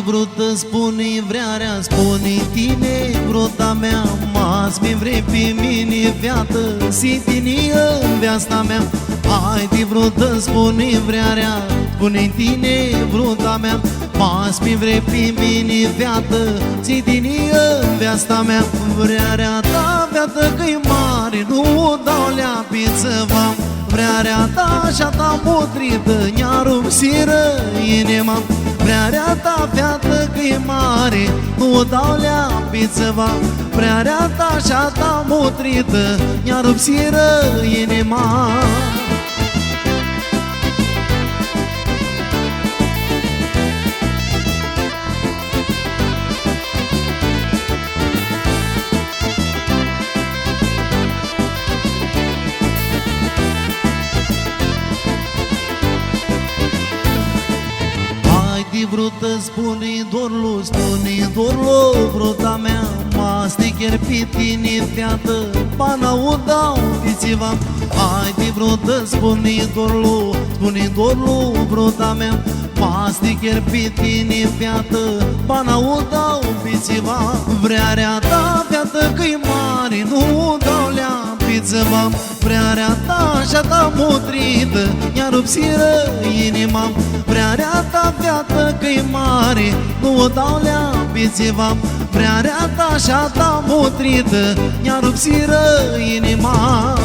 vrut spune vrearea, spune tine, bruta mea, mas mi vrei pe mine, viață, si tine în viața mea. Ai de vrut spune vrearea, spune tine, bruta mea, mas mi vrei pe mine, viață, si tine în viața mea. Vrearea ta, viață, că-i mare, nu o dau la pițăva. Vrearea ta așa ta potrită, ne-a rupt siră inima. Vrearea ta, viață, că-i mare, nu o dau la pițăva. Vrearea ta așa ta potrită, ne-a rupt siră inima. Brută, spune dorlu, spune dorlu, bruta mea, mă sticher pe tine, fiată, bana o dau pițiva. Hai de brută, spune dorlu, bruta mea, mă sticher pe tine, fiată, bana o dau pițiva. Vrearea ta, fiată, că-i mare, nu o dau la pițiva. Vrearea ta așa ta motrită, ne-a rupt siră inima. Vrearea ta, viață, că-i mare, nu o dau la pițiva. Vrearea ta așa ta motrită, ne-a rupt siră inima.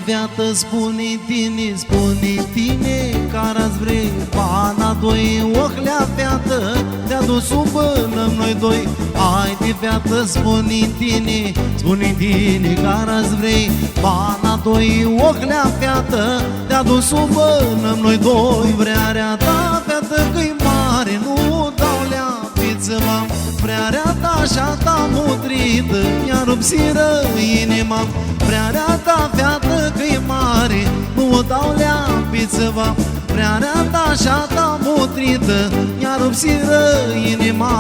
Viață, spune tine, care-ați vrei, bana doi, ochlea viață, te-a dus până noi doi. Hai de viață, spune tine, care-ați vrei, bana doi, ochlea viață, te-a dus până noi doi. Vrearea ta, viață, că-i mare, nu o dau la pițăva. Vrearea ta așa ta motrită, ne-a rupt siră inima. Vrearea ta, viață, că-i mare, nu o dau la pițăva. Vrearea ta așa ta motrită, ne-a rupt siră inima.